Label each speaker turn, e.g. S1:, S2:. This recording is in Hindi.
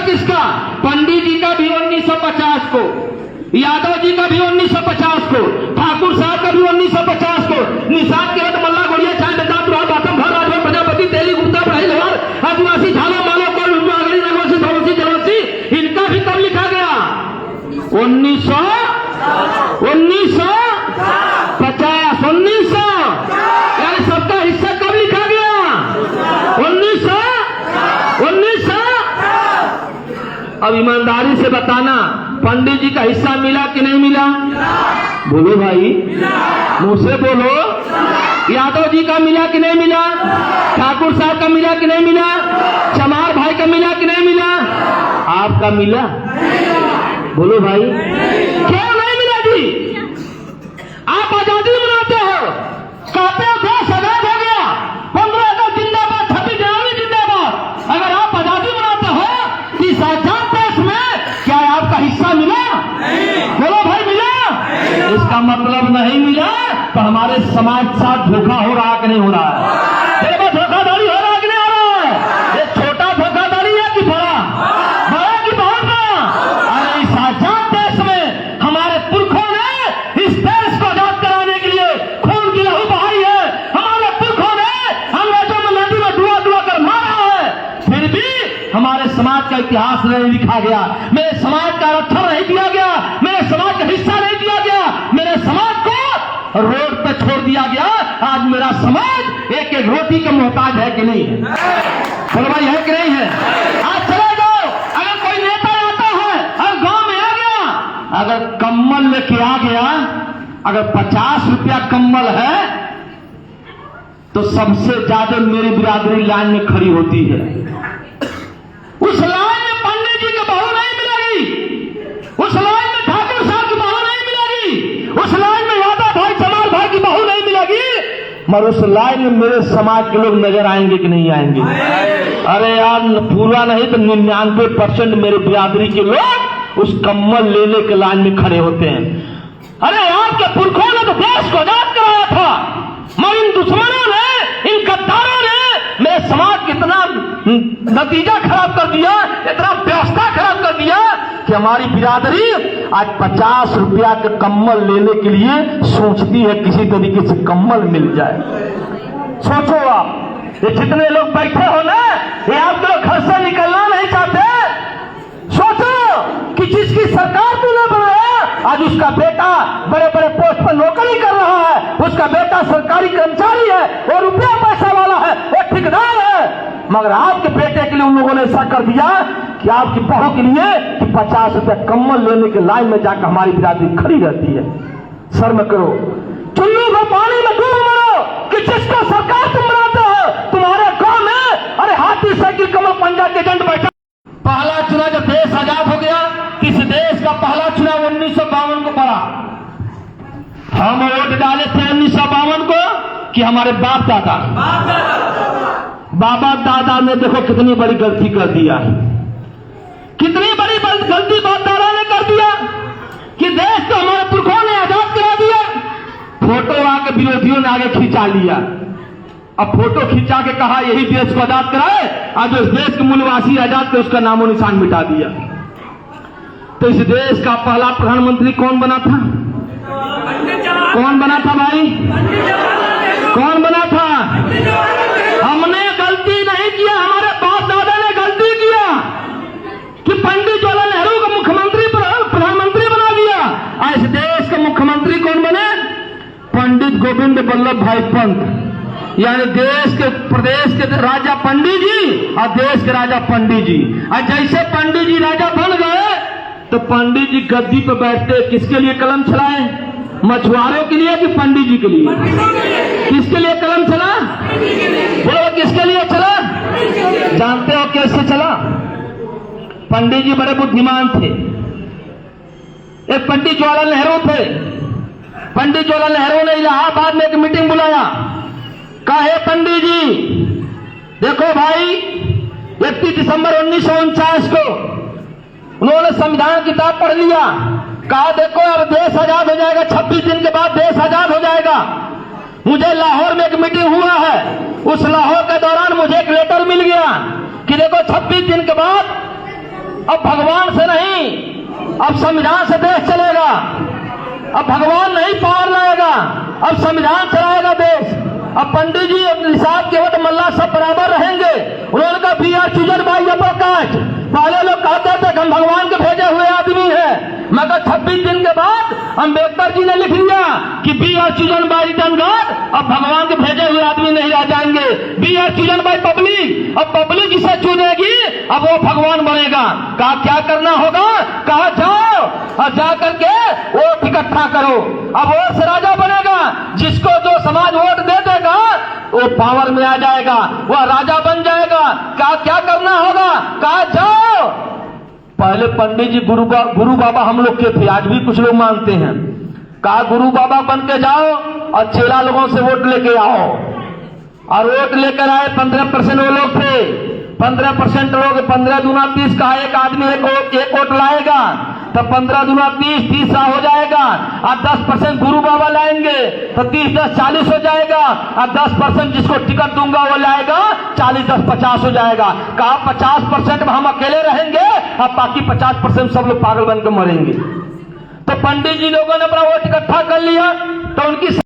S1: किसका? पंडित जी का भी 1950 को, यादव जी का भी 1950 को, ठाकुर साहब का भी 1950 को, निषाद के बाद मल्ला गोड़िया चांद दात राव बातम भर राजभर प्रजापति तेली गुप्ता पढ़ाई लवार आदिवासी झाला मालो पर उन्नागरी नगवासी धवसी जलवसी, इनका भी कब लिखा गया? 1950 यानी सबका हिस्सा कब लिखा गया? 1900। अब ईमानदारी से बताना, पंडित जी का हिस्सा मिला कि नहीं मिला? बोलो भाई, मुंह से बोलो। यादव जी का मिला कि नहीं मिला? ठाकुर साहब का मिला कि नहीं मिला? चमार भाई का मिला कि नहीं मिला? आपका मिला? बोलो भाई, क्यों नहीं मिला जी? आप आजादी मनाते हो, कहते हो देश आजाद हो गया, 15 अगस्त जिंदाबाद, 26 जनवरी जिंदाबाद। अगर आप आजादी मनाते हो, इस आजाद देश में क्या आपका हिस्सा मिला? बोलो भाई, मिला? इसका मतलब नहीं मिला तो हमारे समाज के साथ धोखा हो रहा कि नहीं हो रहा है? देखो, धोखाधड़ी हो रहा है कि नहीं हो रहा है? ये छोटा धोखाधड़ी है कि बड़ा? बड़ा कि बहुत बड़ा? अरे इस आजाद देश में हमारे पुरखों ने इस देश को आजाद कराने के लिए खून की लहू बहाई है। हमारे पुरखों ने अंग्रेजों में नदी में डुबा डुबा कर मारा है, फिर भी हमारे समाज का इतिहास नहीं लिखा गया, मेरे समाज का आरक्षण नहीं दिया गया, मेरे समाज का हिस्सा नहीं दिया गया, मेरे समाज को रोड पे छोड़ दिया गया। आज मेरा समाज एक एक रोटी का मोहताज है कि नहीं है? बोलो भाई, है कि नहीं है? आज चले जाओ, अगर कोई नेता आता है और गांव में आ गया, अगर कम्बल लेके आ गया, अगर 50 रुपया कम्बल है तो सबसे ज्यादा मेरी बिरादरी लाइन में खड़ी होती है। उस लाइन में पंडित जी की बहू नहीं मिलेगी, उस लाइन में ठाकुर साहब की बहू नहीं मिलेगी, उस लाइन में यादव भाई चमार भाई की बहू नहीं मिलेगी, मगर उस लाइन में मेरे समाज के लोग नजर आएंगे कि नहीं आएंगे? अरे यार, पूरा नहीं तो 99% मेरे बिरादरी के लोग उस कम्बल लेने के लाइन में खड़े होते हैं। अरे आपके पुरखों ने तो देश को आजाद कराया था, मगर इन दुश्मनों ने, इन गद्दारों ने मेरे समाज की इतना नतीजा खराब कर दिया, इतना व्यवस्था खराब कर दिया कि हमारी बिरादरी आज 50 रुपया के कम्बल लेने के लिए सोचती है किसी तरीके से कम्बल मिल जाए। सोचो आप, ये जितने लोग बैठे हो ना, ये आप लोग घर से निकलना नहीं चाहते। सोचो कि जिसकी सरकार तूने बनाया, आज उसका बेटा बड़े बड़े पोस्ट पर नौकरी कर रहा है, उसका बेटा सरकारी कर्मचारी है, वो रुपया पैसा वाला है, वो ठेकेदार है, मगर आपके बेटे के लिए उन लोगों ने ऐसा कर दिया कि आपकी बहू के लिए कि 50 रुपया कम्बल लेने के लाइन में जाकर हमारी बिरादरी खड़ी रहती है। शर्म करो, चुल्लू को पानी में डूब मरो कि जिसको सरकार तुम बनाते हो, तुम्हारे गांव में अरे हाथी साइकिल कमल पंजा के एजेंट बैठा। पहला चुनाव जब देश आजाद हो गया, किस देश का पहला चुनाव 1952 को पड़ा। हम वोट डाले थे 1952 को कि हमारे बाप दादा, बाबा दादा ने देखो कितनी बड़ी गलती कर दिया, कितनी बड़ी गलती बाप दादा ने कर दिया कि देश को हमारे पुरखों ने आजाद करा दिया। फोटो आके विरोधियों ने आगे खिंचा लिया, अब फोटो खिंचा के कहा यही देश को आजाद कराए, आज इस देश के मूलवासी आजाद कर उसका नामो निशान मिटा दिया। तो इस देश का पहला प्रधानमंत्री कौन बना था? कौन बना था भाई? कौन बना था? हमने गलती नहीं किया, हमारे बाप दादा ने गलती किया कि पंडित जवाहरलाल नेहरू को मुख्यमंत्री प्रधानमंत्री बना दिया। आज इस देश के मुख्यमंत्री कौन बने? पंडित गोविंद वल्लभ भाई पंत, यानी देश के प्रदेश के राजा पंडित जी और देश के राजा पंडित जी। और जैसे पंडित जी राजा बन गए तो पंडित जी गद्दी पर बैठते किसके लिए कलम चलाए? मछुआरों के लिए कि पंडित जी के लिए? किसके लिए कलम चला? बोलो किसके लिए चला? जानते हो कैसे चला? पंडित जी बड़े बुद्धिमान थे। एक पंडित जवाहरलाल नेहरू थे। पंडित जवाहरलाल नेहरू ने इलाहाबाद में एक मीटिंग बुलाया, कहा पंडित जी देखो भाई, 31 दिसंबर 1949 को उन्होंने संविधान किताब पढ़ लिया, कहा देखो अब देश आजाद हो जाएगा, 26 दिन के बाद देश आजाद हो जाएगा। मुझे लाहौर में एक मीटिंग हुआ है, उस लाहौर के दौरान मुझे एक लेटर मिल गया कि देखो 26 दिन के बाद अब भगवान से नहीं, अब संविधान से देश चलेगा। अब भगवान नहीं पार लाएगा, अब संविधान चलाएगा देश। अब पंडित जी निषाद केवट मल्ला सब बराबर रहेंगे। उन्होंने कहा be are chosen by caste. पहले लोग कहते थे कि हम भगवान के भेजे हुए आदमी हैं, मगर 26 दिन के बाद अम्बेडकर जी ने लिख दिया कि be are chosen by return God. अब भगवान के भेजे हुए आदमी नहीं रह जाएंगे, be are chosen by public. अब पब्लिक जिसे चुनेगी अब वो भगवान बनेगा। कहा क्या करना होगा, कहा जाओ और जा करके वोट इकट्ठा करो। अब वोट से राजा बनेगा, जिसको जो समाज वोट दे देगा वो पावर में आ जाएगा, वह राजा बन जाएगा। कहा क्या करना होगा, कहा जाओ। पहले पंडित जी गुरु बाबा हम लोग के थे, आज भी कुछ लोग मानते हैं। कहा गुरु बाबा बन के जाओ और चेला लोगों से वोट लेके आओ। और वोट लेकर आए, 15% वो लोग थे। 15% लोग, 15 दूना 30 का एक आदमी एक वोट लाएगा, तो 15 दूना 30, 30 हो जाएगा। और 10% गुरु बाबा लाएंगे तो 30 10 40 हो जाएगा। और 10% जिसको टिकट दूंगा वो लाएगा, 40 10 50 हो जाएगा। कहा 50% में हम अकेले रहेंगे और बाकी 50% सब लोग पागल बनकर मरेंगे। तो पंडित जी लोगों ने अपना वोट इकट्ठा कर लिया, तो उनकी